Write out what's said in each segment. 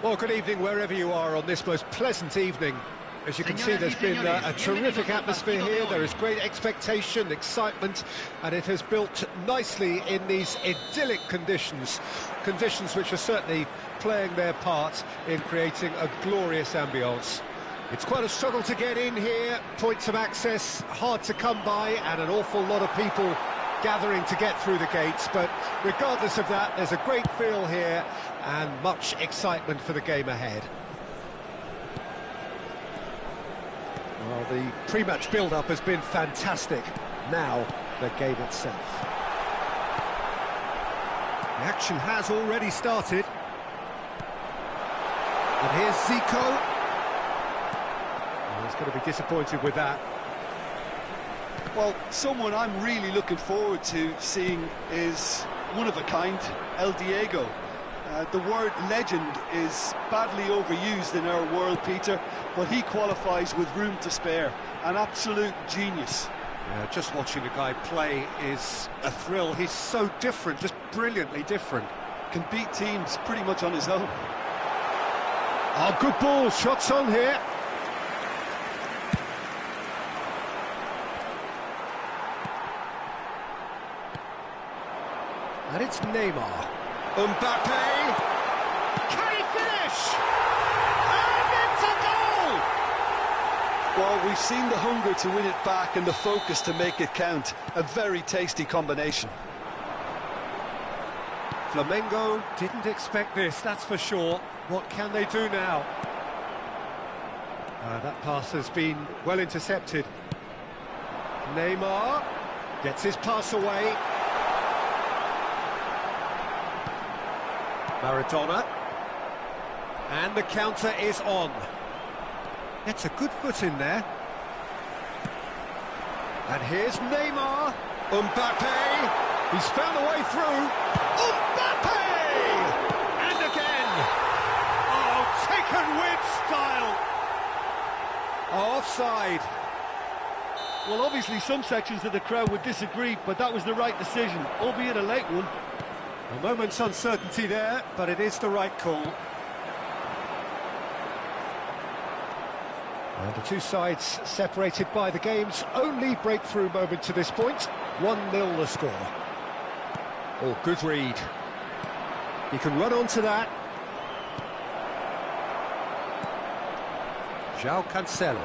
Well, good evening wherever you are on this most pleasant evening. As you can see, there's been a terrific atmosphere here. There is great expectation, excitement, and it has built nicely in these idyllic conditions. Conditions which are certainly playing their part in creating a glorious ambience. It's quite a struggle to get in here, points of access hard to come by, and an awful lot of people gathering to get through the gates, but regardless of that, there's a great feel here and much excitement for the game ahead. Well, the pre-match build-up has been fantastic. Now, the game itself. The action has already started. And here's Zico. Oh, he's going to be disappointed with that. Well, someone I'm really looking forward to seeing is one of a kind, El Diego. The word legend is badly overused in our world, Peter, but he qualifies with room to spare. An absolute genius. Yeah, just watching the guy play is a thrill. He's so different, just brilliantly different. Can beat teams pretty much on his own. Oh, good ball, shots on here. And it's Neymar. Mbappe! Can he finish? And it's a goal! Well, we've seen the hunger to win it back and the focus to make it count. A very tasty combination. Flamengo didn't expect this, that's for sure. What can they do now? That pass has been well intercepted. Neymar gets his pass away. Maradona, and the counter is on. It's a good foot in there. And here's Neymar. Mbappe, he's found a way through. Mbappe! And again. Oh, taken with style. Offside. Well, obviously some sections of the crowd would disagree, but that was the right decision, albeit a late one. A moment's uncertainty there, but it is the right call. And the two sides separated by the game's only breakthrough moment to this point. 1-0 the score. Oh, good read. He can run onto that. João Cancelo.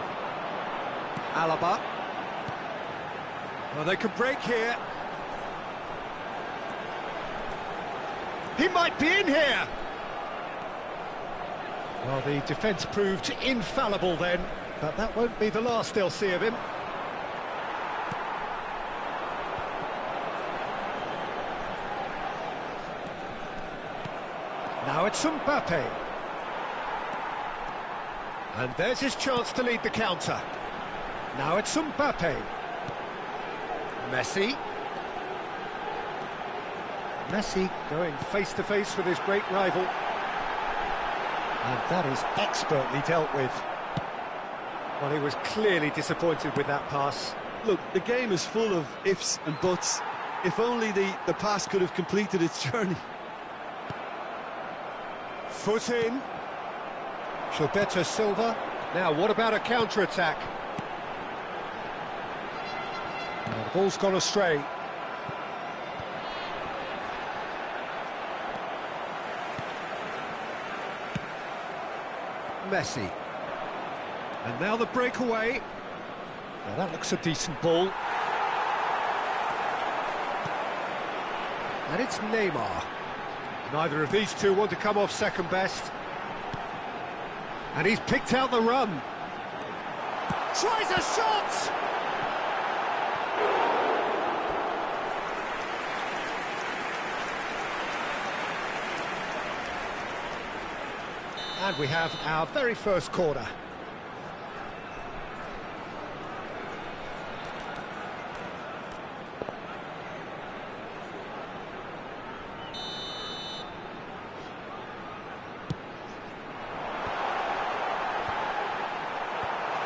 Alaba. Well, they could break here. He might be in here! Well, the defence proved infallible then, but that won't be the last they'll see of him. Now it's Mbappe. And there's his chance to lead the counter. Now it's Mbappe. Messi. Messi going face-to-face with his great rival. And that is expertly dealt with. Well, he was clearly disappointed with that pass. Look, the game is full of ifs and buts. If only the pass could have completed its journey. Foot in. Gilberto Silva. Now, what about a counter-attack? The ball's gone astray. Messi. And now the breakaway. Now that looks a decent ball. And it's Neymar. Neither of these two want to come off second best. And he's picked out the run. Tries a shot! And we have our very first corner.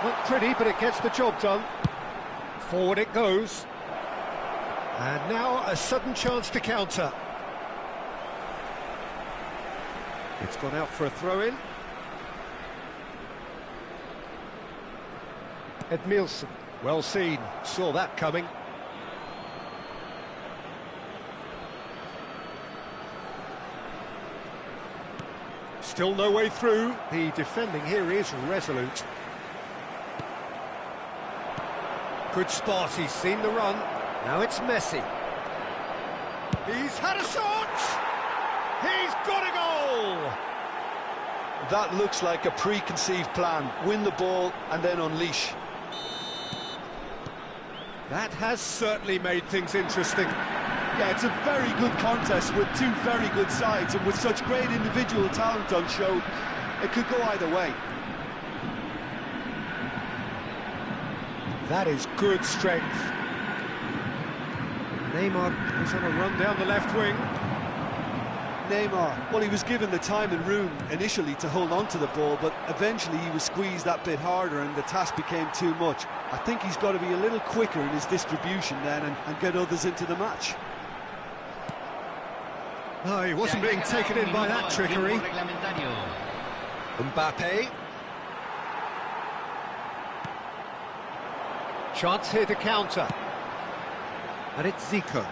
Not pretty, but it gets the job done. Forward it goes. And now a sudden chance to counter. It's gone out for a throw-in. Edmilson, well seen, saw that coming. Still no way through. The defending here is resolute. Good spot, he's seen the run. Now it's Messi. He's had a shot! He's got a goal! That looks like a preconceived plan. Win the ball and then unleash. That has certainly made things interesting. Yeah, it's a very good contest with two very good sides, and with such great individual talent on show, it could go either way. That is good strength. Neymar is on a run down the left wing. Neymar, well, he was given the time and room initially to hold on to the ball, but eventually he was squeezed that bit harder and the task became too much. I think he's got to be a little quicker in his distribution then and get others into the match. Oh, he wasn't being taken in by that trickery. Mbappe. Chance here to counter. And it's Zico.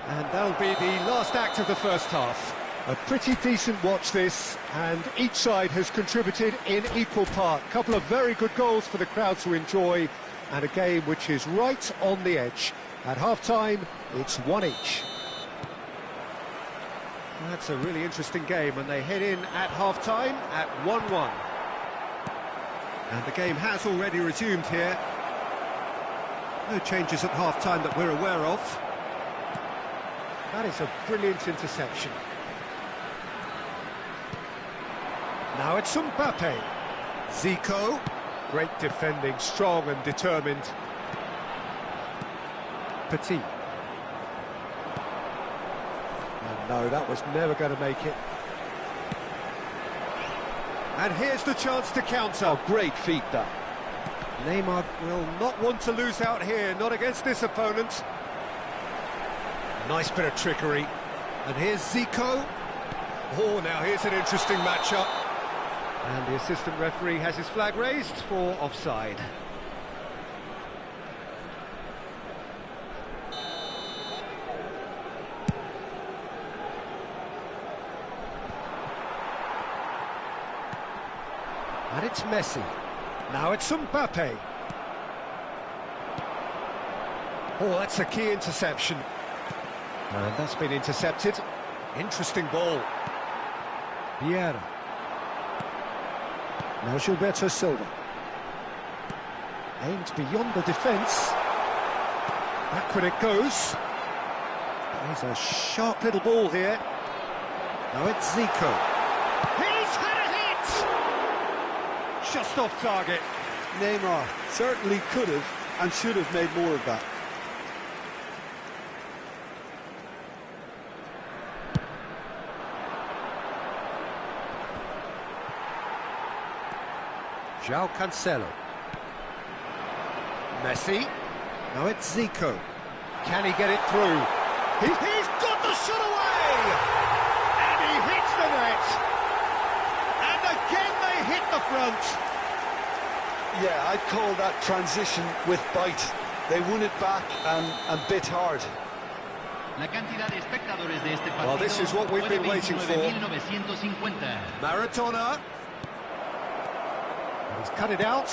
And that'll be the last act of the first half. A pretty decent watch this, and each side has contributed in equal part. A couple of very good goals for the crowd to enjoy, and a game which is right on the edge. At half-time, it's one each. That's a really interesting game, and they head in at half-time at 1-1. And the game has already resumed here. No changes at half-time that we're aware of. That is a brilliant interception. Now it's Mbappe. Zico. Great defending, strong and determined. Petit. And no, that was never going to make it. And here's the chance to counter. Oh, great feat, that. Neymar will not want to lose out here, not against this opponent. Nice bit of trickery. And here's Zico. Oh, now here's an interesting matchup. And the assistant referee has his flag raised for offside. And it's Messi. Now it's Mbappe. Oh, that's a key interception. And that's been intercepted. Interesting ball. Vieira. Now Gilberto Silva. Aimed beyond the defence. Backward it goes. There's a sharp little ball here. Now it's Zico. He's had a hit! Just off target. Neymar certainly could have and should have made more of that. João Cancelo. Messi. Now it's Zico. Can he get it through? He's got the shot away! And he hits the net! And again they hit the front! Yeah, I'd call that transition with bite. They won it back and bit hard. Well, this is what we've been waiting for. Maradona. He's cut it out.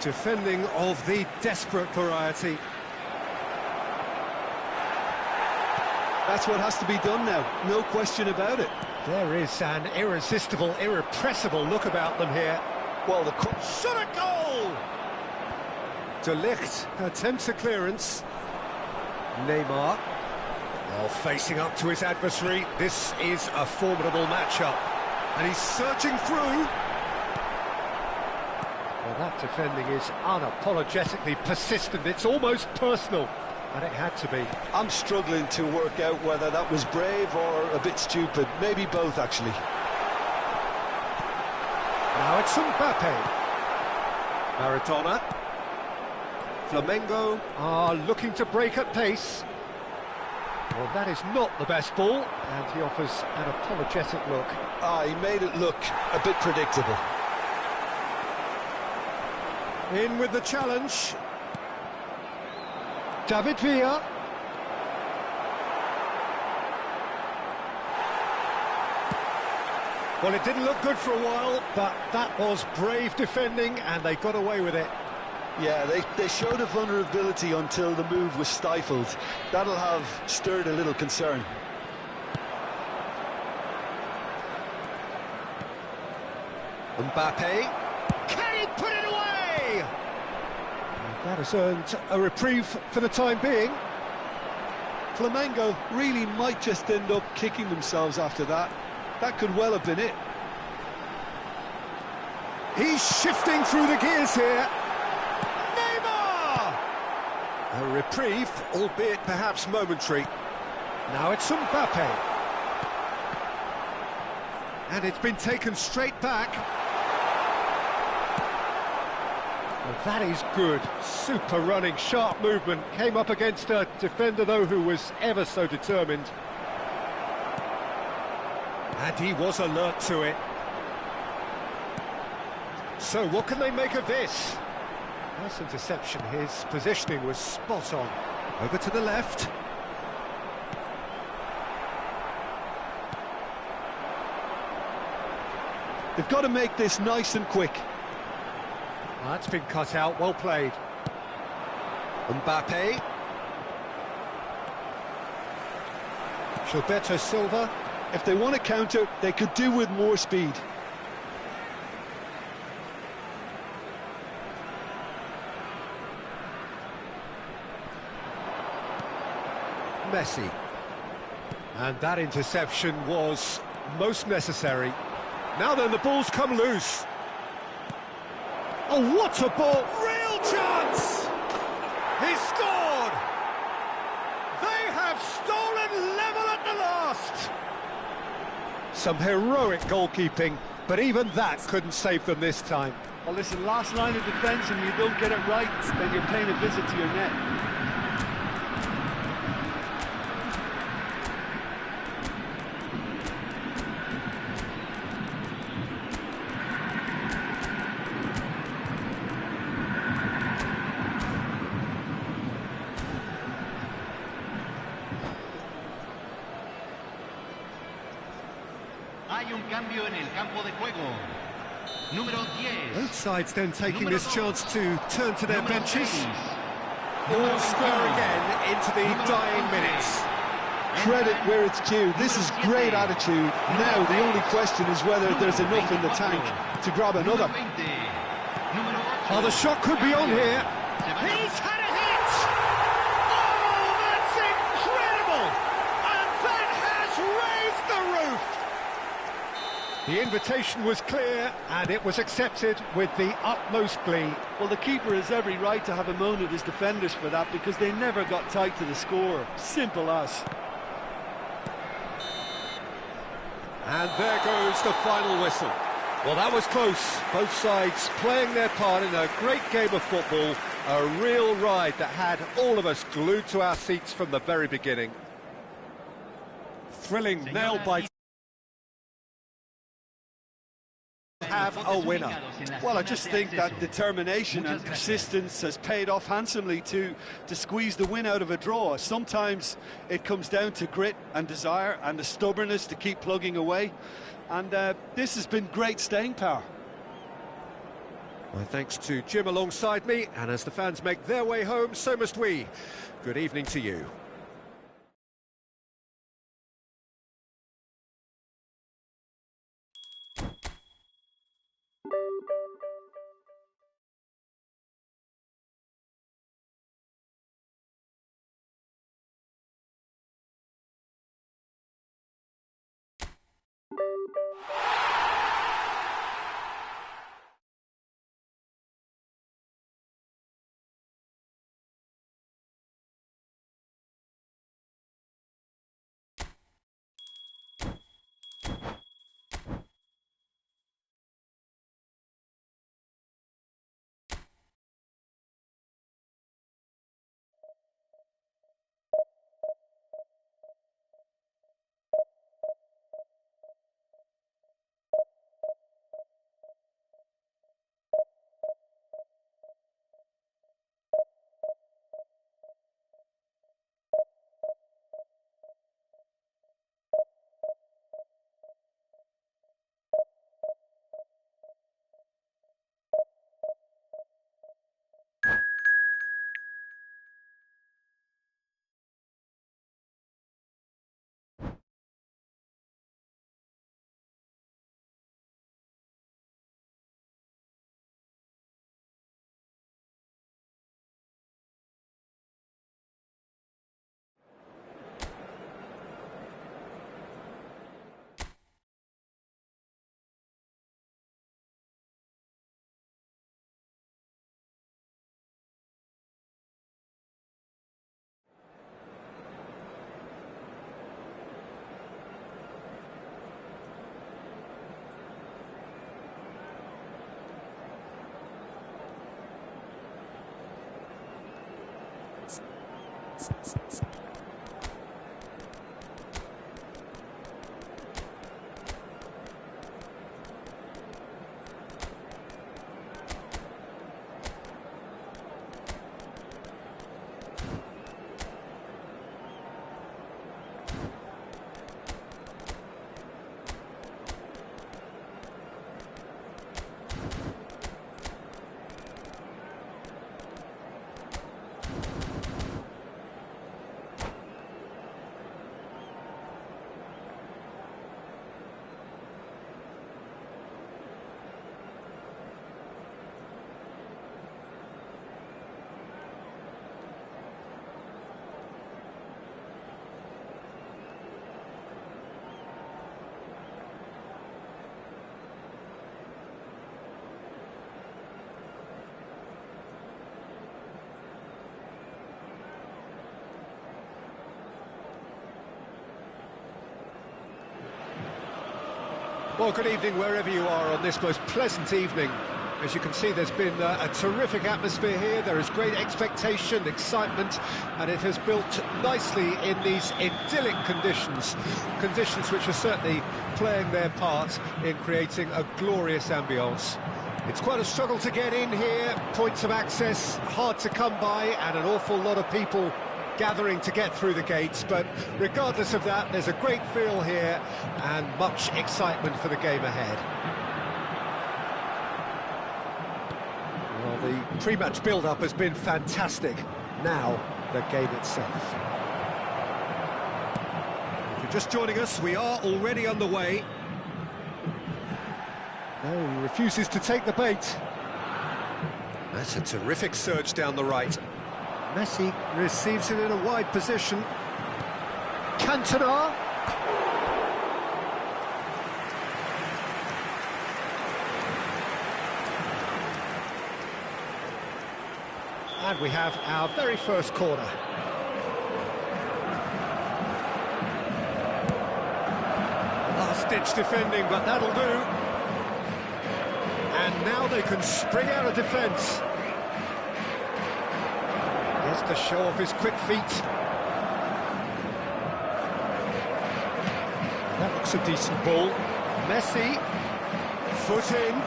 Defending of the desperate variety. That's what has to be done now, no question about it. There is an irresistible, irrepressible look about them here. Well, the shot at goal! De Ligt attempts a clearance. Neymar, well, facing up to his adversary. This is a formidable matchup. And he's surging through. Well, that defending is unapologetically persistent. It's almost personal. And it had to be. I'm struggling to work out whether that was brave or a bit stupid. Maybe both, actually. Now it's Mbappe. Maradona. Flamengo are looking to break at pace. Well, that is not the best ball, and he offers an apologetic look. He made it look a bit predictable. In with the challenge. David Villa. Well, it didn't look good for a while, but that was brave defending, and they got away with it. Yeah, they showed a vulnerability until the move was stifled. That'll have stirred a little concern. Mbappe. Can he put it away? That has earned a reprieve for the time being. Flamengo really might just end up kicking themselves after that. That could well have been it. He's shifting through the gears here. Neymar! A reprieve, albeit perhaps momentary. Now it's Mbappe. And it's been taken straight back. Well, that is good. Super running, sharp movement. Came up against a defender, though, who was ever so determined. And he was alert to it. So, what can they make of this? Nice interception. His positioning was spot on. Over to the left. They've got to make this nice and quick. That's been cut out, well played. Mbappe. Gilberto Silva. If they want to counter, they could do with more speed. Messi. And that interception was most necessary. Now then, the ball's come loose. Oh, what a ball! Real chance! He scored! They have stolen level at the last! Some heroic goalkeeping, but even that couldn't save them this time. Well, listen, last line of defence, and you don't get it right, then you're paying a visit to your net. Both sides then taking this chance to turn to their benches. All square again into the dying minutes. Credit where it's due. This is great attitude. Now the only question is whether there's enough in the tank to grab another. Oh, the shot could be on here. He's had a hit! Oh, that's incredible! And that has raised the roof! The invitation was clear, and it was accepted with the utmost glee. Well, the keeper has every right to have a moan at his defenders for that, because they never got tight to the score. Simple as. And there goes the final whistle. Well, that was close. Both sides playing their part in a great game of football. A real ride that had all of us glued to our seats from the very beginning. Thrilling nail-biting. Have a winner. Well, I just think that determination and persistence has paid off handsomely to squeeze the win out of a draw. Sometimes it comes down to grit and desire and the stubbornness to keep plugging away, and this has been great staying power. My thanks to Jim alongside me, and as the fans make their way home, so must we. Good evening to you. Well, good evening wherever you are on this most pleasant evening. As you can see, there's been a terrific atmosphere here. There is great expectation, excitement, and it has built nicely in these idyllic conditions. Conditions which are certainly playing their part in creating a glorious ambience. It's quite a struggle to get in here, points of access hard to come by, and an awful lot of people gathering to get through the gates, but regardless of that, there's a great feel here and much excitement for the game ahead. Well, the pre-match build-up has been fantastic. Now, the game itself. If you're just joining us, we are already underway. No, he refuses to take the bait. That's a terrific surge down the right. Messi receives it in a wide position. Cantona. And we have our very first corner. Last-ditch defending, but that'll do. And now they can spring out of defence. To show off his quick feet. That looks a decent ball. Messi, foot in.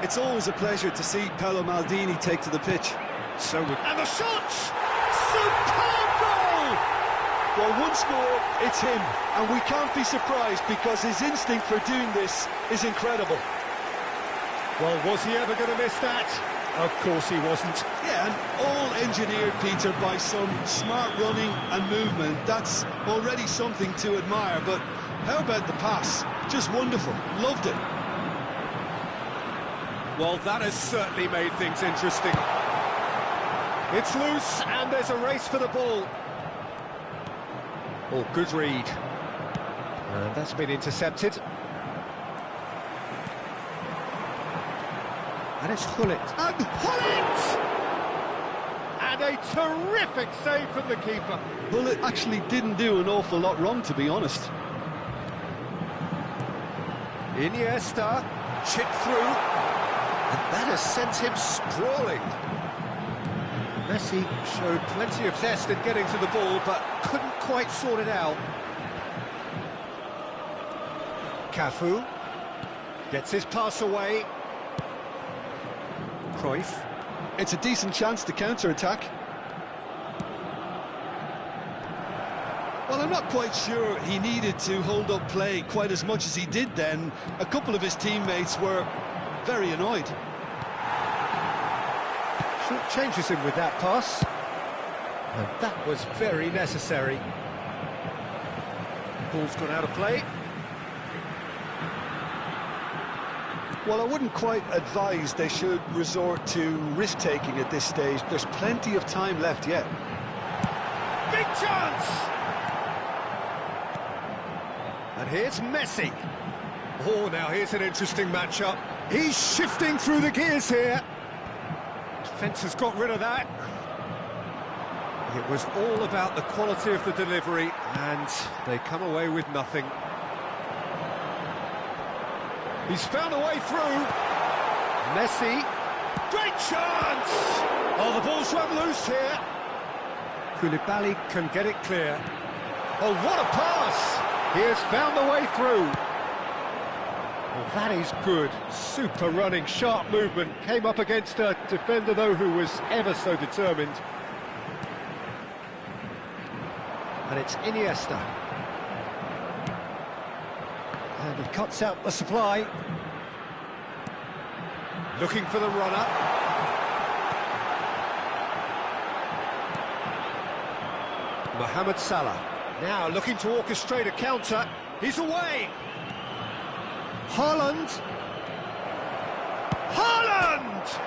It's always a pleasure to see Paolo Maldini take to the pitch. And the shot! Superb goal! Well, once more, it's him, and we can't be surprised because his instinct for doing this is incredible. Well, was he ever going to miss that? Of course he wasn't. Yeah, and all engineered, Peter, by some smart running and movement. That's already something to admire, but how about the pass? Just wonderful. Loved it. Well, that has certainly made things interesting. It's loose, and there's a race for the ball. Oh, good read. And that's been intercepted. And it's Hullet. And Hullet! And a terrific save from the keeper. Hullet actually didn't do an awful lot wrong, to be honest. Iniesta, chipped through. And that has sent him sprawling. Messi showed plenty of zest in getting to the ball, but couldn't quite sort it out. Cafu gets his pass away. Cruyff. It's a decent chance to counter-attack. Well, I'm not quite sure he needed to hold up play quite as much as he did then. A couple of his teammates were very annoyed. Short changes him with that pass. And that was very necessary. Ball's gone out of play. Well, I wouldn't quite advise they should resort to risk-taking at this stage. There's plenty of time left yet. Big chance! And here's Messi. Oh, now here's an interesting matchup. He's shifting through the gears here. Defence has got rid of that. It was all about the quality of the delivery, and they come away with nothing. He's found a way through. Messi. Great chance! Oh, the ball's run loose here. Koulibaly can get it clear. Oh, what a pass! He has found the way through. Well, that is good. Super running, sharp movement. Came up against a defender, though, who was ever so determined. And it's Iniesta. And he cuts out the supply. Looking for the runner. Mohamed Salah. Now looking to orchestrate a counter. He's away. Haaland. Haaland!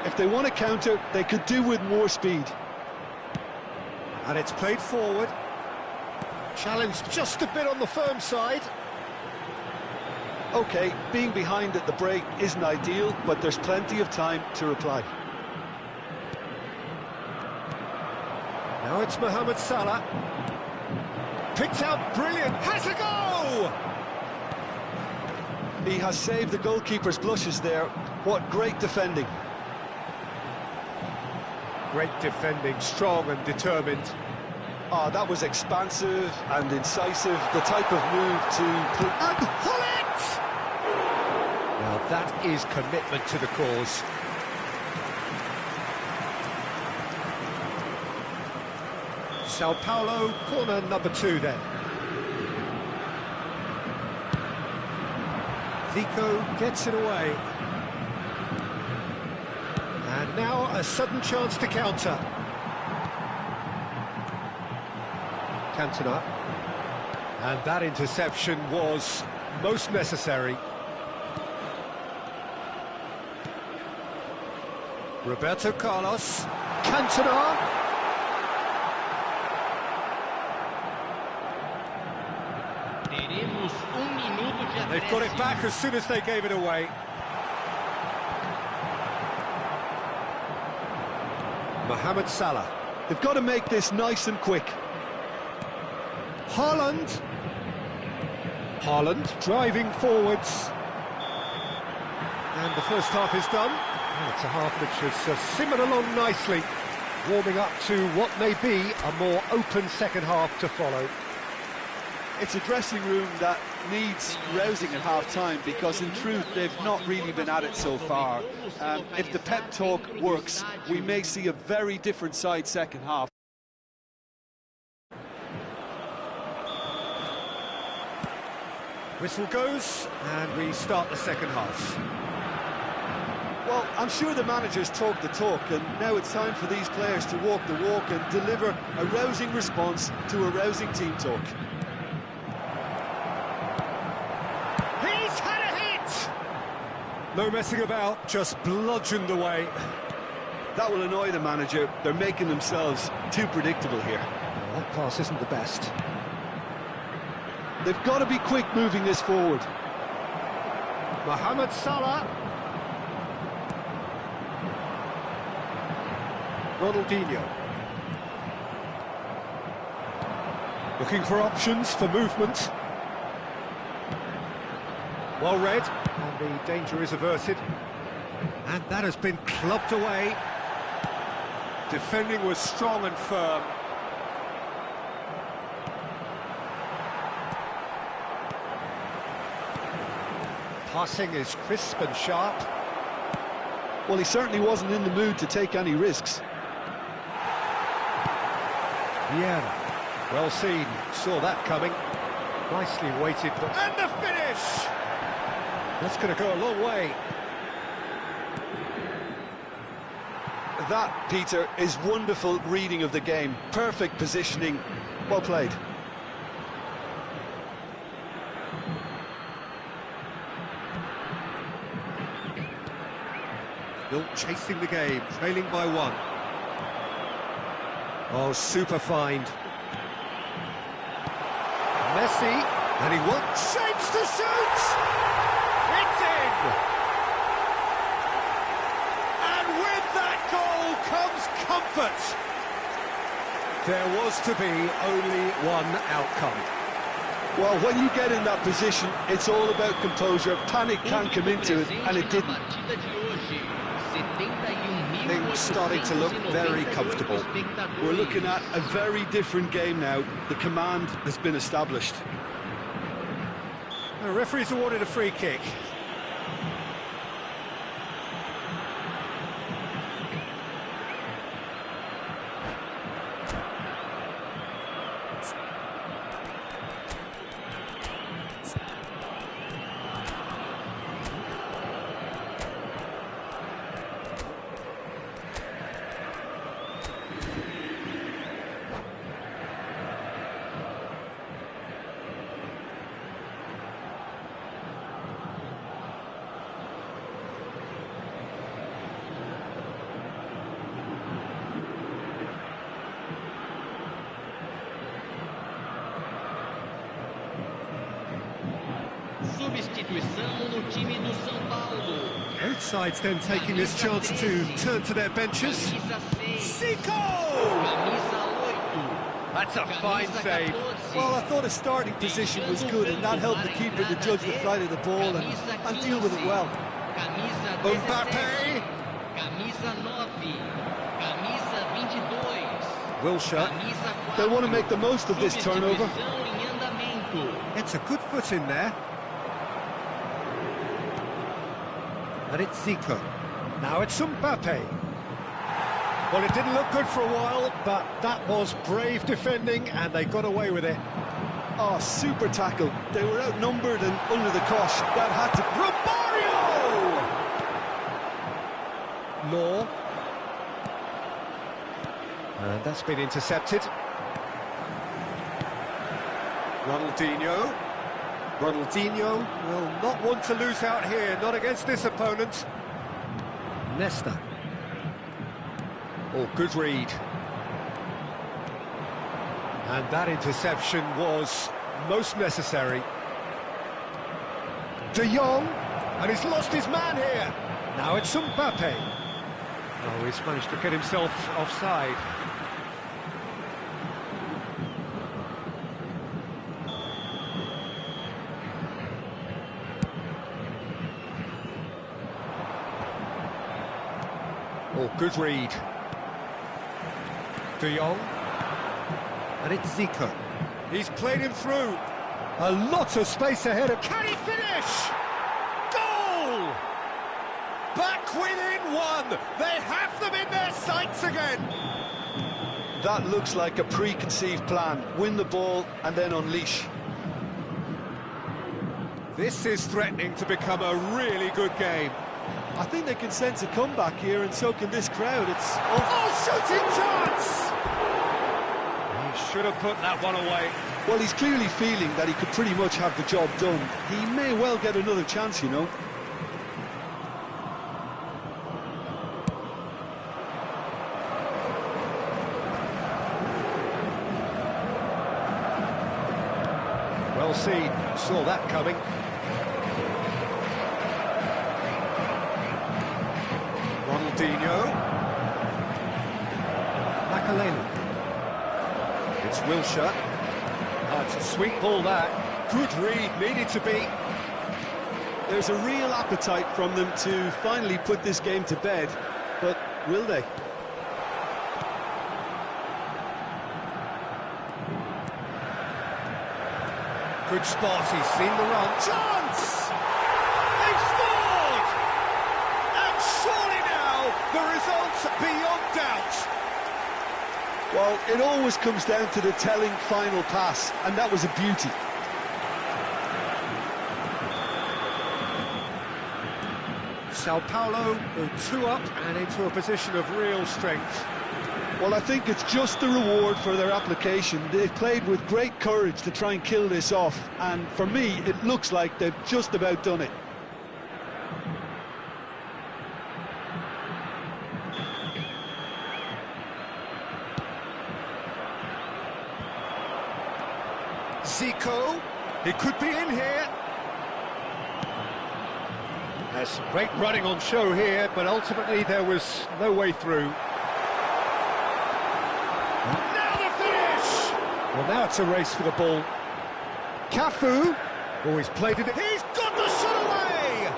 If they want to counter, they could do with more speed. And it's played forward. Challenged just a bit on the firm side. OK, being behind at the break isn't ideal, but there's plenty of time to reply. Now it's Mohamed Salah. Picked out brilliant. Has a go! He has saved the goalkeeper's blushes there. What great defending. Great defending, strong and determined. Oh, that was expansive and incisive, the type of move to... And Hullet! Now that is commitment to the cause. Sao Paulo, corner number 2 then. Zico gets it away. And now a sudden chance to counter. Cantona. And that interception was most necessary. Roberto Carlos. Cantona. They've got it back as soon as they gave it away. Mohamed Salah. They've got to make this nice and quick. Haaland. Haaland driving forwards. And the first half is done. And it's a half which has simmered along nicely, warming up to what may be a more open second half to follow. It's a dressing room that needs rousing at half-time, because in truth they've not really been at it so far. If the pep talk works, we may see a very different side second half. Whistle goes, and we start the second half. Well, I'm sure the managers talk the talk, and now it's time for these players to walk the walk and deliver a rousing response to a rousing team talk. He's had a hit! No messing about, just bludgeoned away. That will annoy the manager. They're making themselves too predictable here. Well, that pass isn't the best. They've got to be quick moving this forward. Mohamed Salah. Ronaldinho. Looking for options for movement. Well read, and the danger is averted. And that has been clubbed away. Defending was strong and firm. Passing is crisp and sharp. Well, he certainly wasn't in the mood to take any risks. Vieira, well seen, saw that coming. Nicely weighted, and the finish! That's going to go a long way. That, Peter, is wonderful reading of the game. Perfect positioning. Well played. Still chasing the game, trailing by one. Oh, super find. Messi, and he wants shapes to shoot! It's in! And with that goal comes comfort. There was to be only one outcome. Well, when you get in that position, it's all about composure. Panic can come into it, and it didn't. Things starting to look very comfortable. We're looking at a very different game now. The command has been established. The referee's awarded a free kick. Substituição no time do São Paulo. Both sides then taking this chance to turn to their benches. Zico! That's a fine save. Well, I thought his starting position was good, and that helped the keeper to judge the flight of the ball and deal with it well. Mbappe! Camisa 9. Camisa 22. Wilshere. They want to make the most of this turnover. It's a good foot in there. And it's Zico. Now it's Mbappe. Well, it didn't look good for a while, but that was brave defending, and they got away with it. Oh, super tackle. They were outnumbered and under the cosh. That had to... Romario! Law. And that's been intercepted. Ronaldinho. Ronaldinho will not want to lose out here, not against this opponent. Nesta. Oh, good read. And that interception was most necessary. De Jong, and he's lost his man here. Now it's Mbappe. Oh, he's managed to get himself offside. Oh, good read. De Jong. And it's Zico. He's played him through. A lot of space ahead of... Can he finish? Goal! Back within one. They have them in their sights again. That looks like a preconceived plan. Win the ball and then unleash. This is threatening to become a really good game. I think they can sense a comeback here, and so can this crowd. It's shooting chance! He should have put that one away. Well, he's clearly feeling that he could pretty much have the job done. He may well get another chance, you know. Well seen, saw that coming. Ronaldinho. Makaleli. It's Wilshere. It's a sweet ball that. Good read, needed to be. There's a real appetite from them to finally put this game to bed, but will they? Good spot, he's seen the run. Chance! They've scored! And surely now, the result's beyond doubt. Well, it always comes down to the telling final pass, and that was a beauty. Sao Paulo go 2 up and into a position of real strength. Well, I think it's just the reward for their application. They've played with great courage to try and kill this off, and for me, it looks like they've just about done it. Zico, he could be in here. There's some great running on show here, but ultimately there was no way through. Now the finish! Well, now it's a race for the ball. Cafu, he's played it. He's got the shot away!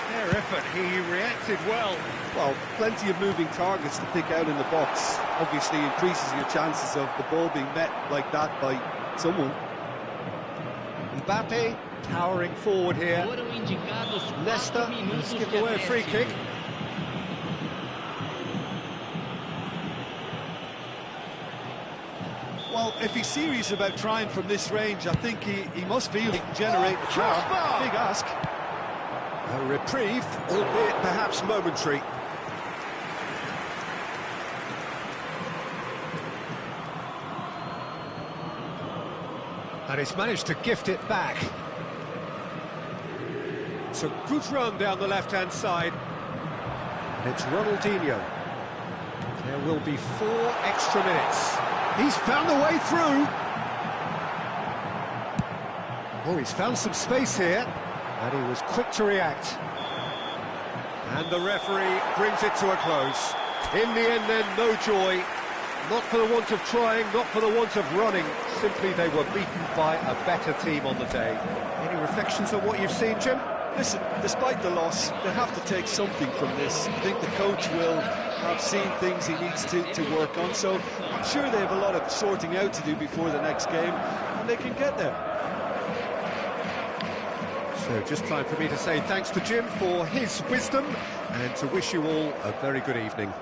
Fair effort, he reacted well. Well, plenty of moving targets to pick out in the box. Obviously increases your chances of the ball being met like that by someone. Mbappe towering forward here. Leicester has given away a free kick. Well, if he's serious about trying from this range, I think he must feel he can generate the power. Big ask. A reprieve, albeit perhaps momentary. And he's managed to gift it back. It's a good run down the left-hand side. And it's Ronaldinho. There will be 4 extra minutes. He's found the way through. Oh, he's found some space here. And he was quick to react. And the referee brings it to a close. In the end then, no joy. Not for the want of trying, not for the want of running. Simply they were beaten by a better team on the day. Any reflections on what you've seen, Jim? Listen, despite the loss, they have to take something from this. I think the coach will have seen things he needs to work on, so I'm sure they have a lot of sorting out to do before the next game, and they can get there. So just time for me to say thanks to Jim for his wisdom and to wish you all a very good evening.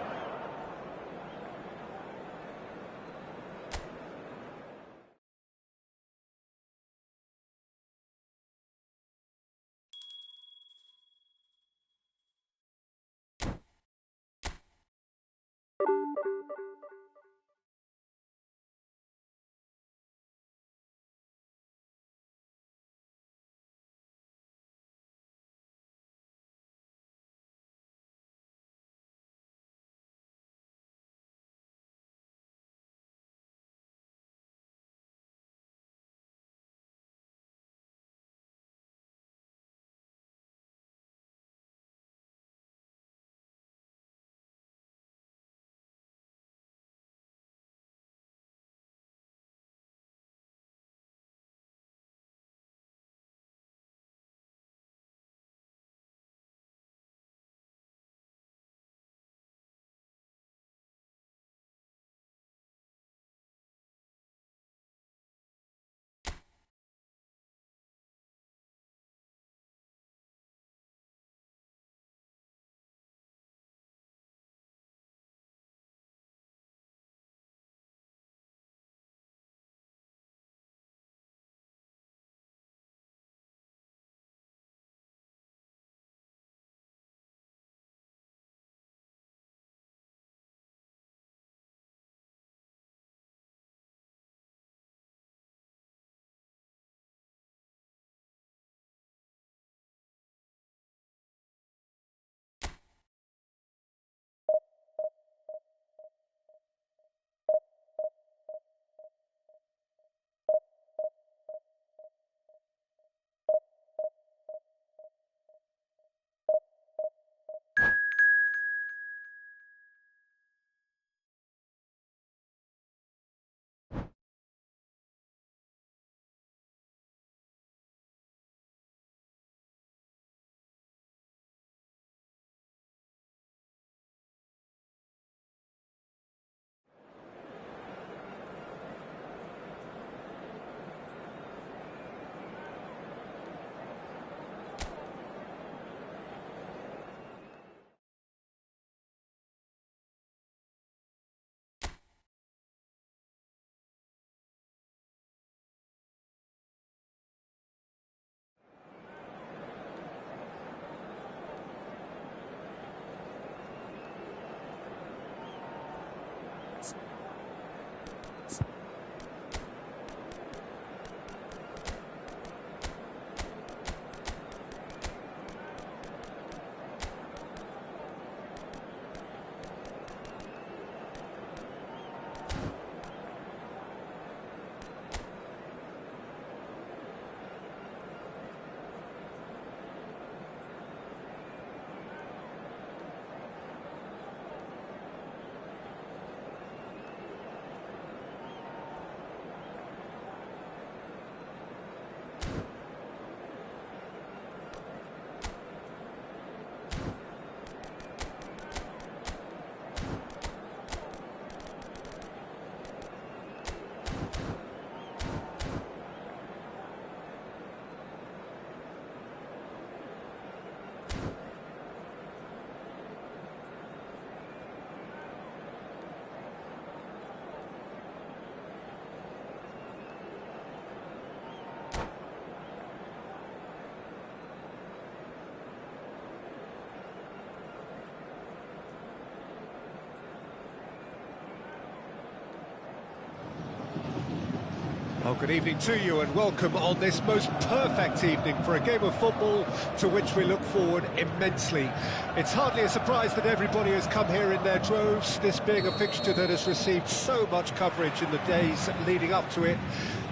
Well, good evening to you and welcome on this most perfect evening for a game of football to which we look forward immensely. It's hardly a surprise that everybody has come here in their droves, this being a fixture that has received so much coverage in the days leading up to it.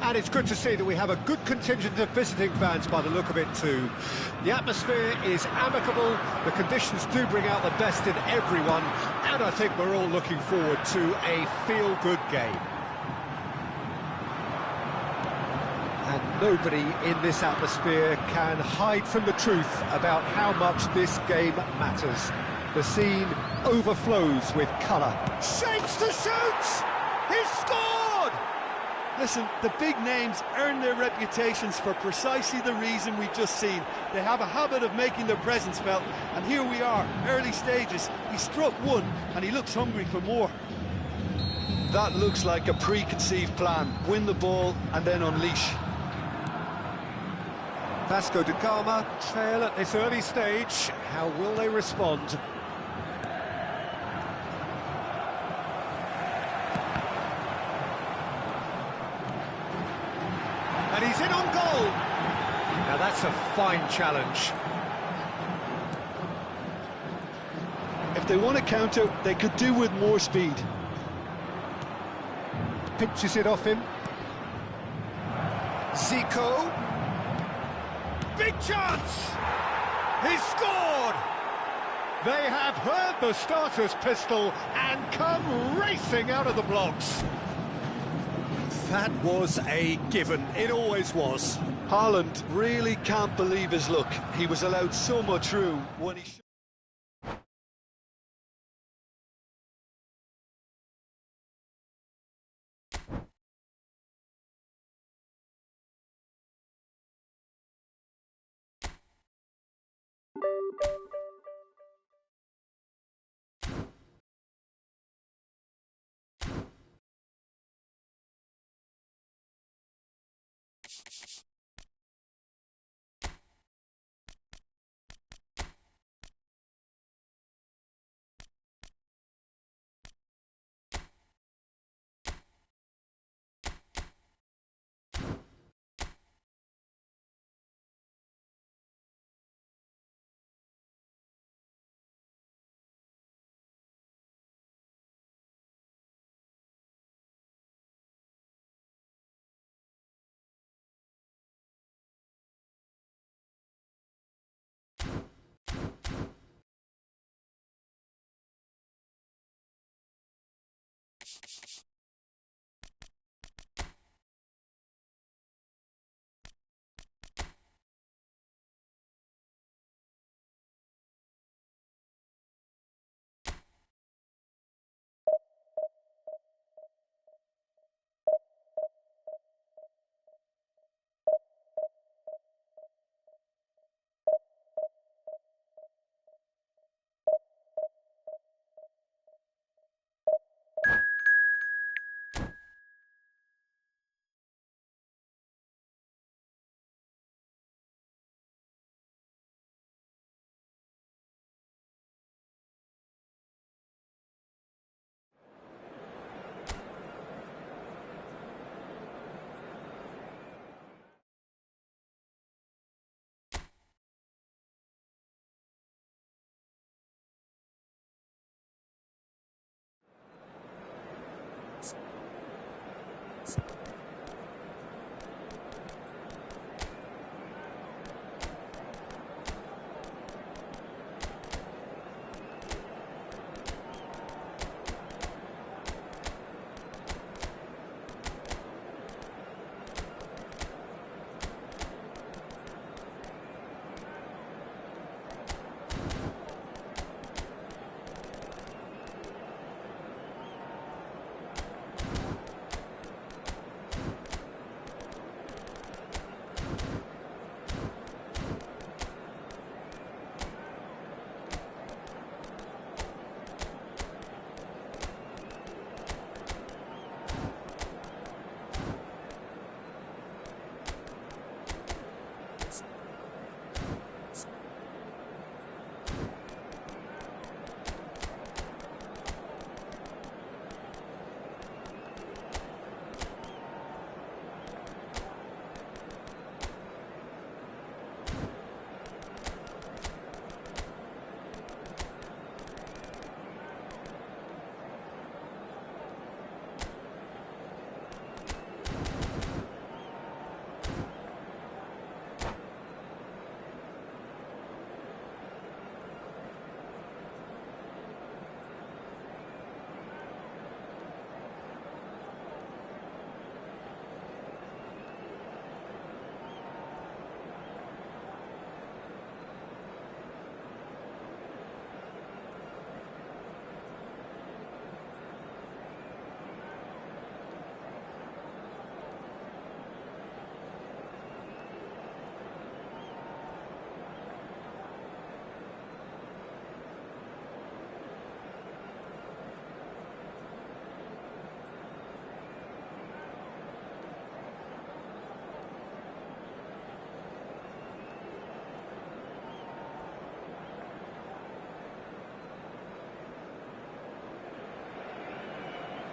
And it's good to see that we have a good contingent of visiting fans by the look of it too. The atmosphere is amicable, the conditions do bring out the best in everyone, and I think we're all looking forward to a feel-good game. And nobody in this atmosphere can hide from the truth about how much this game matters. The scene overflows with colour. Shapes to shoot! He's scored! Listen, the big names earn their reputations for precisely the reason we've just seen. They have a habit of making their presence felt, and here we are, early stages. He struck one, and he looks hungry for more. That looks like a preconceived plan. Win the ball, and then unleash. Vasco da Gama trail at this early stage. How will they respond? And he's in on goal. Now that's a fine challenge. If they want to counter, they could do with more speed. Pinches it off him. Zico. Big chance! He's scored! They have heard the starter's pistol and come racing out of the blocks. That was a given, it always was. Haaland really can't believe his luck. He was allowed so much room when he...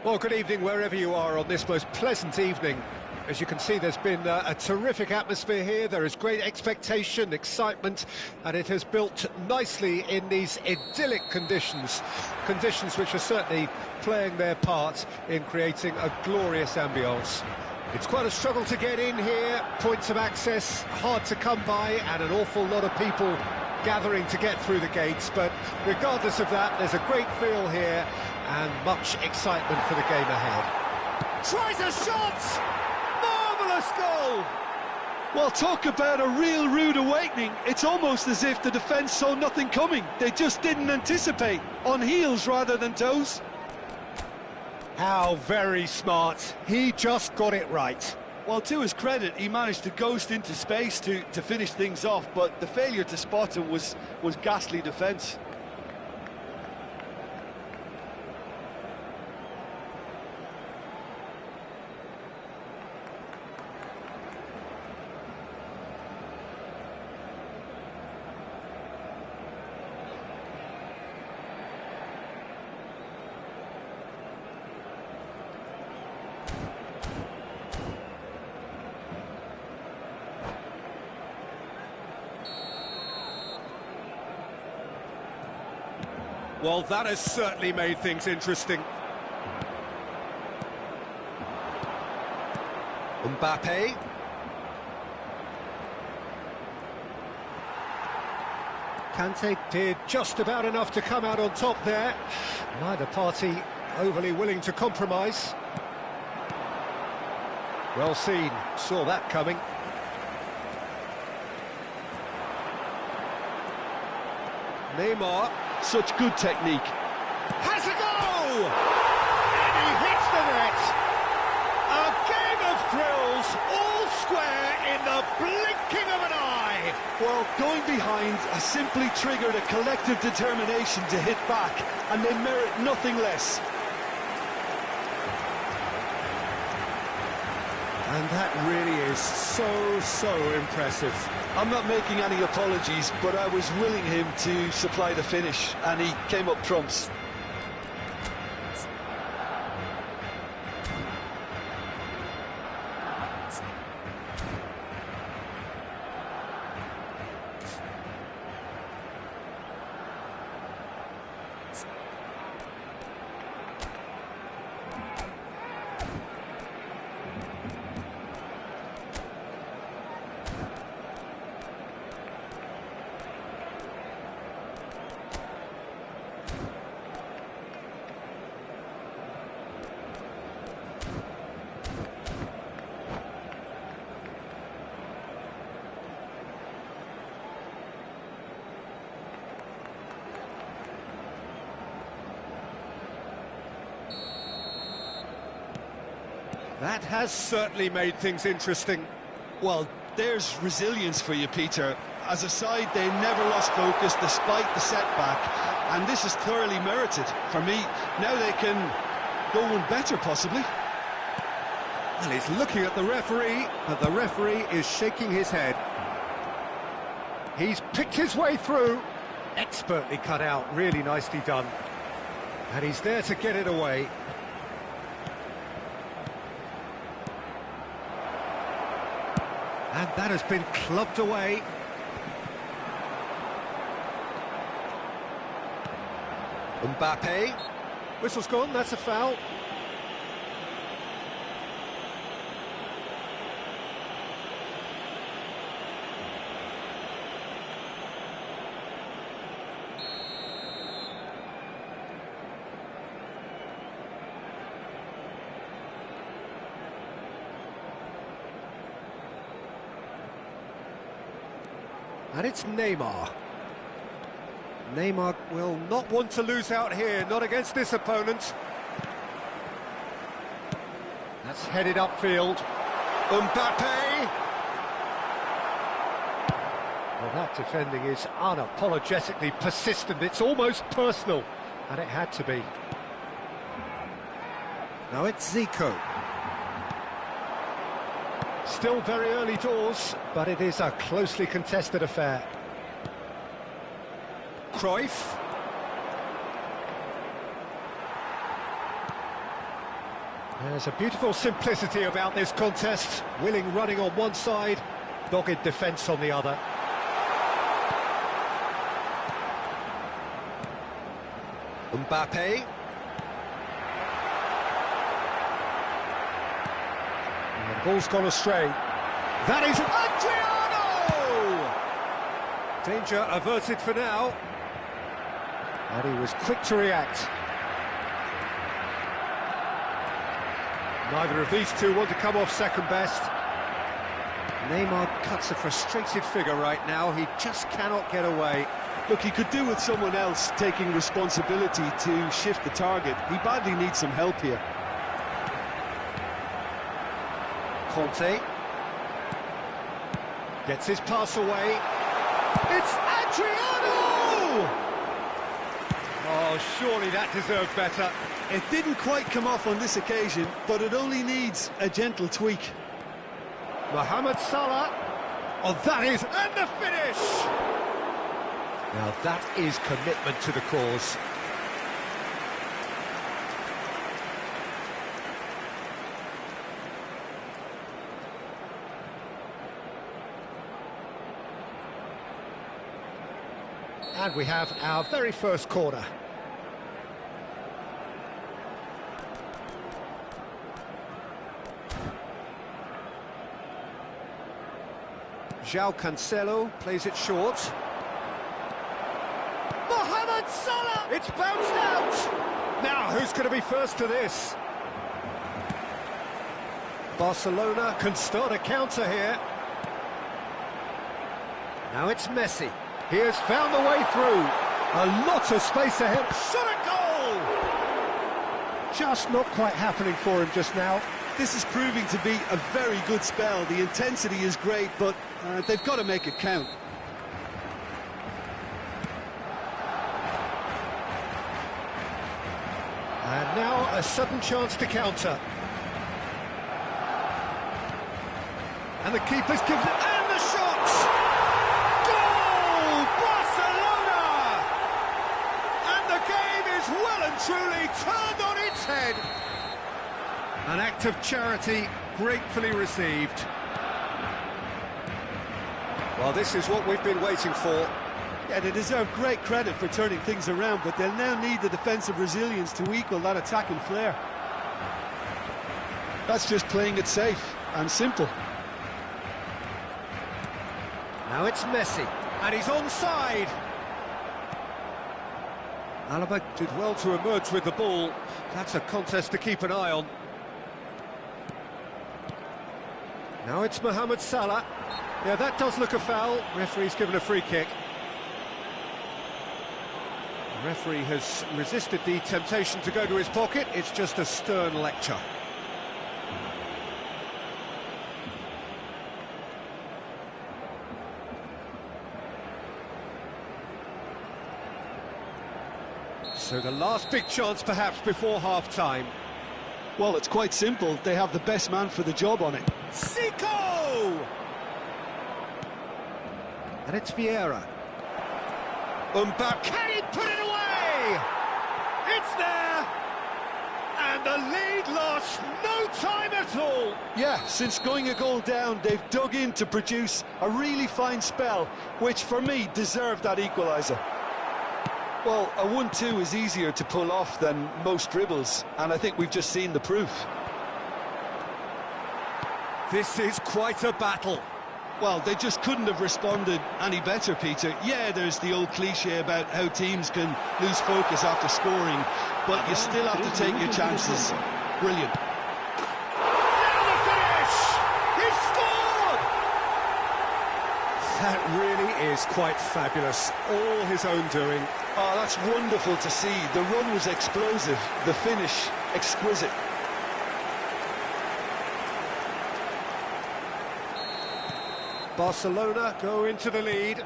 Well, good evening wherever you are on this most pleasant evening. As you can see, there's been a terrific atmosphere here. There is great expectation, excitement, and it has built nicely in these idyllic conditions. Conditions which are certainly playing their part in creating a glorious ambience. It's quite a struggle to get in here, points of access hard to come by, and an awful lot of people gathering to get through the gates. But regardless of that, there's a great feel here and much excitement for the game ahead. Tries a shot! Marvellous goal! Well, talk about a real rude awakening. It's almost as if the defence saw nothing coming. They just didn't anticipate, on heels rather than toes. How very smart. He just got it right. Well, to his credit, he managed to ghost into space to finish things off, but the failure to spot him was ghastly defence. Well, that has certainly made things interesting. Mbappe. Kante did just about enough to come out on top there. Neither party overly willing to compromise. Well seen, saw that coming. Neymar. Such good technique. Has a go! And he hits the net! A game of thrills, all square in the blinking of an eye! Well, going behind has simply triggered a collective determination to hit back, and they merit nothing less. And that really is so impressive. I'm not making any apologies, but I was willing him to supply the finish, and he came up trumps. That has certainly made things interesting. Well, there's resilience for you, Peter. As a side, they never lost focus despite the setback, and this is thoroughly merited. For me, now they can go one better, possibly. Well, he's looking at the referee, but the referee is shaking his head. He's picked his way through. Expertly cut out, really nicely done. And he's there to get it away. And that has been clubbed away. Mbappe. Whistle's gone, that's a foul. And it's Neymar. Neymar will not want to lose out here, not against this opponent. That's headed upfield. Mbappe! Well, that defending is unapologetically persistent. It's almost personal, and it had to be. Now it's Zico. Still very early doors, but it is a closely contested affair. Cruyff. There's a beautiful simplicity about this contest. Willing running on one side, dogged defence on the other. Mbappe. And the ball's gone astray. That is Adriano! Danger averted for now. And he was quick to react. Neither of these two want to come off second best. Neymar cuts a frustrated figure right now. He just cannot get away. Look, he could do with someone else taking responsibility to shift the target. He badly needs some help here. Conte gets his pass away. It's Adriano! Oh, surely that deserved better. It didn't quite come off on this occasion, but it only needs a gentle tweak. Mohamed Salah. Oh, that is... And the finish! Now that is commitment to the cause. And we have our very first corner. João Cancelo plays it short. Mohamed Salah! It's bounced out! Now, who's going to be first to this? Barcelona can start a counter here. Now it's Messi. He has found the way through. A lot of space ahead. Shot a goal! Just not quite happening for him just now. This is proving to be a very good spell. The intensity is great, but they've got to make it count. And now a sudden chance to counter. And the keeper's given it, and the shot! Goal! Barcelona! And the game is well and truly turned on its head. An act of charity gratefully received. Well, this is what we've been waiting for. Yeah, they deserve great credit for turning things around, but they'll now need the defensive resilience to equal that attacking flair. That's just playing it safe and simple. Now it's Messi, and he's onside. Alaba did well to emerge with the ball. That's a contest to keep an eye on. Now it's Mohamed Salah. Yeah, that does look a foul. Referee's given a free kick. The referee has resisted the temptation to go to his pocket. It's just a stern lecture. So the last big chance perhaps before half-time. Well, it's quite simple. They have the best man for the job on it. Zico! And it's Vieira. Mbappe, can he put it away? It's there! And the lead lost no time at all. Yeah, since going a goal down, they've dug in to produce a really fine spell, which for me deserved that equaliser. Well, a 1-2 is easier to pull off than most dribbles, and I think we've just seen the proof. This is quite a battle. Well, they just couldn't have responded any better, Peter. Yeah, there's the old cliche about how teams can lose focus after scoring, but you still have to take your chances. Brilliant. Now the finish! He scored! That really is quite fabulous. All his own doing. Oh, that's wonderful to see. The run was explosive, the finish exquisite. Barcelona go into the lead.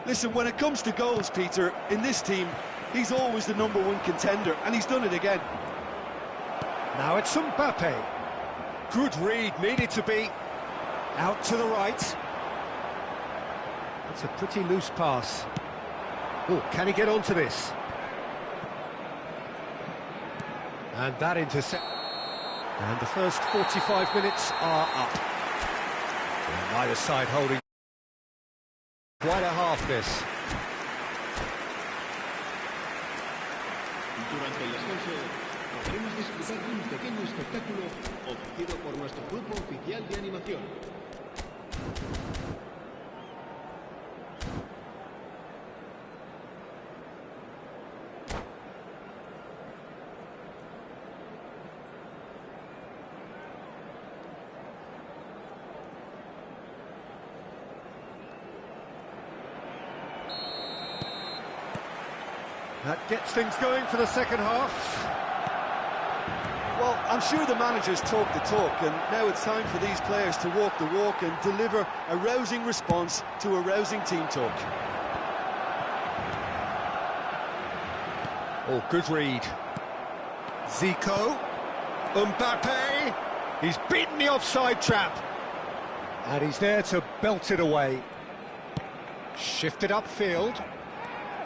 Listen, when it comes to goals, Peter, in this team, he's always the #1 contender, and he's done it again. Now it's Mbappe. Good read, needed to be out to the right. That's a pretty loose pass. Oh, can he get onto this? And that intercept. And the first 45 minutes are up. And neither side holding quite a half this. Durante el descanso podremos disfrutar de un pequeño espectáculo ofrecido por nuestro grupo oficial de animación. That gets things going for the second half. Well, I'm sure the managers talk the talk, and now it's time for these players to walk the walk and deliver a rousing response to a rousing team talk. Oh, good read. Zico. Mbappe. He's beaten the offside trap. And he's there to belt it away. Shifted upfield.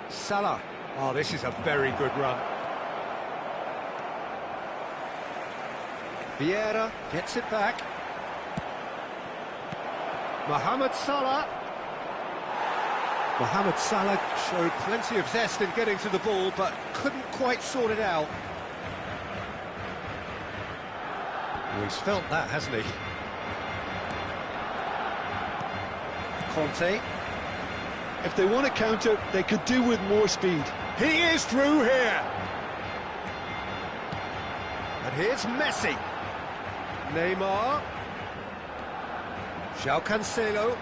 Salah. Oh, this is a very good run. Vieira gets it back. Mohamed Salah. Mohamed Salah showed plenty of zest in getting to the ball, but couldn't quite sort it out. Well, he's felt that, hasn't he? Conte. If they want to counter, they could do with more speed. He is through here. And here's Messi. Neymar. João Cancelo.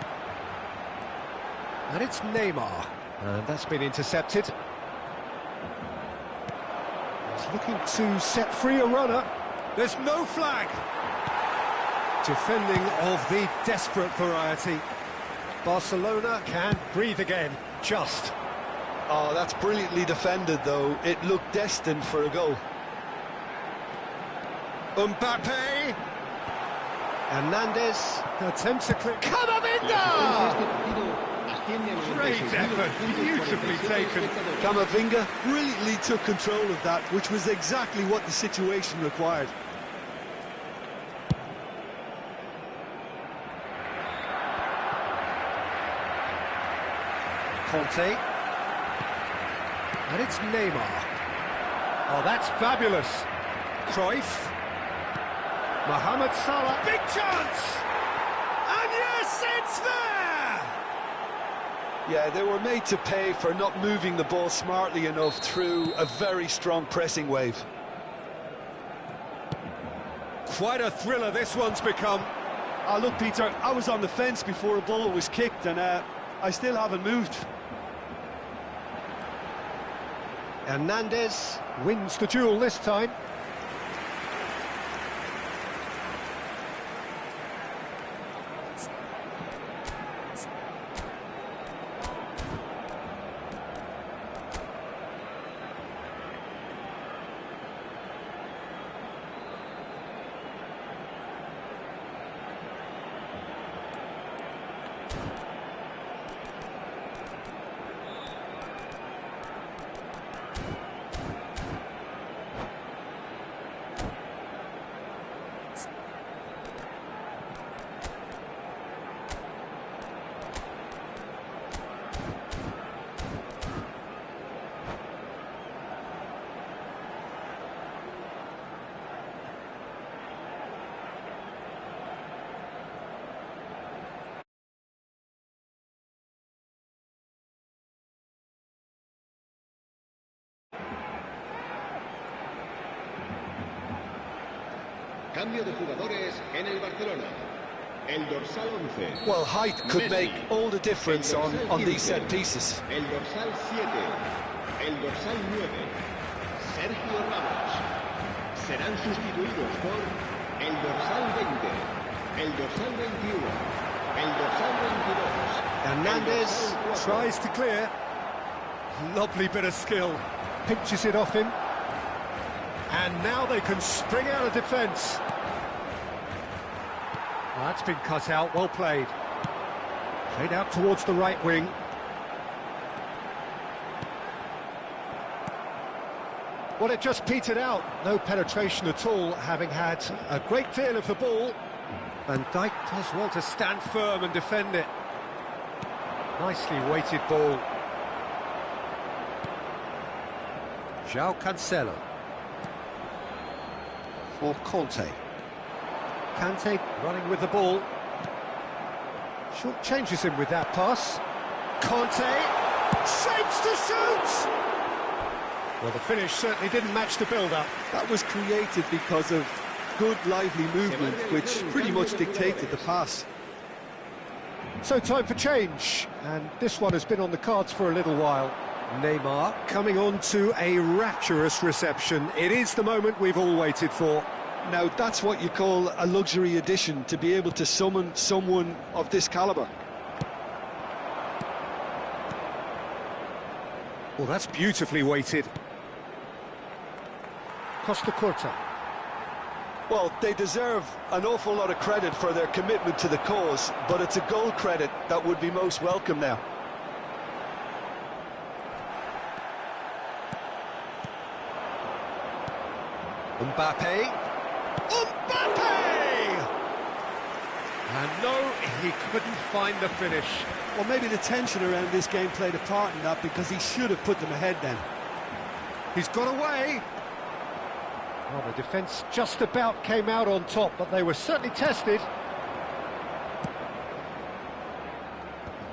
And it's Neymar. And that's been intercepted. He's looking to set free a runner. There's no flag. Defending of the desperate variety. Barcelona can breathe again, just. Oh, that's brilliantly defended, though. It looked destined for a goal. Mbappe. Hernandez attempts a clip. Camavinga! Great effort, beautifully taken. Camavinga brilliantly took control of that, which was exactly what the situation required. Conte. And it's Neymar. Oh, that's fabulous. Cruyff. Mohamed Salah. Big chance! And yes, it's there! Yeah, they were made to pay for not moving the ball smartly enough through a very strong pressing wave. Quite a thriller this one's become. Oh, look, Peter, I was on the fence before a ball was kicked, and I still haven't moved. Hernandez wins the duel this time. Cambio de jugadores en el Barcelona. El dorsal 11. Well, height could Messi. make all the difference on these set pieces. El dorsal 7. El dorsal 9. Sergio Ramos. Serán sustituidos por el dorsal 20. El dorsal 21. El dorsal 22. Hernandez tries to clear. Lovely bit of skill. Pinches it off him. And now they can spring out of defence. Well, that's been cut out, well played. Played out towards the right wing. Well, it just petered out. No penetration at all, having had a great deal of the ball. Van Dijk does well to stand firm and defend it. Nicely weighted ball. João Cancelo. For Conte. Kante running with the ball. Short changes him with that pass. Conte shapes to shoot! Well, the finish certainly didn't match the build-up. That was created because of good, lively movement, which pretty much dictated the pass. So time for change, and this one has been on the cards for a little while. Neymar coming on to a rapturous reception. It is the moment we've all waited for. Now, that's what you call a luxury addition, to be able to summon someone of this calibre. Well, that's beautifully weighted. Costa Curta. Well, they deserve an awful lot of credit for their commitment to the cause, but it's a goal credit that would be most welcome now. Mbappe. And no, he couldn't find the finish. Well, maybe the tension around this game played a part in that, because he should have put them ahead then. He's got away. Well, the defence just about came out on top, but they were certainly tested.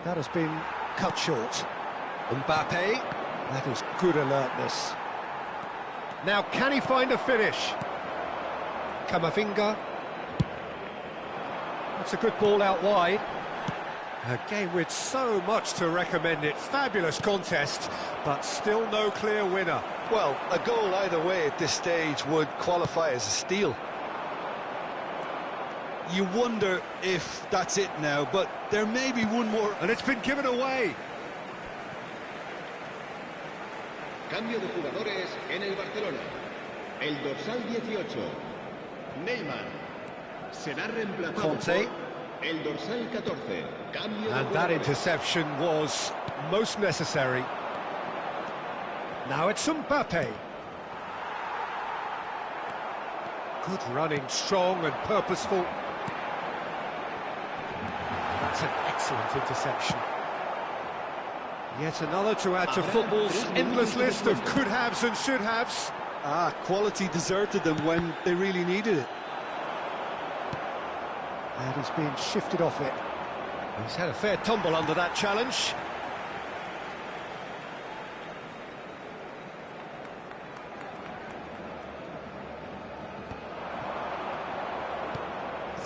That has been cut short. Mbappe. That is good alertness. Now, can he find a finish? Camavinga. That's a good ball out wide. A game with so much to recommend it. Fabulous contest, but still no clear winner. Well, a goal either way at this stage would qualify as a steal. You wonder if that's it now, but there may be one more. And it's been given away. Cambio de jugadores en el Barcelona. El dorsal 18, Neymar, será reemplazado Conte. por el dorsal 14. Cambio de And that jugadores. interception was most necessary. Now it's Mbappe. Good running, strong and purposeful. That's an excellent interception. Yet another to add to football's endless list of could-haves and should-haves. Quality deserted them when they really needed it. And he's being shifted off it. He's had a fair tumble under that challenge.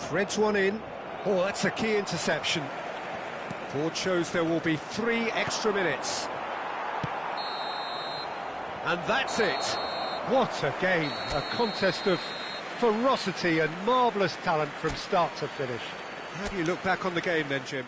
Threads one in. Oh, that's a key interception. Board shows there will be 3 extra minutes. And that's it. What a game. A contest of ferocity and marvellous talent from start to finish. How do you look back on the game then, Jim?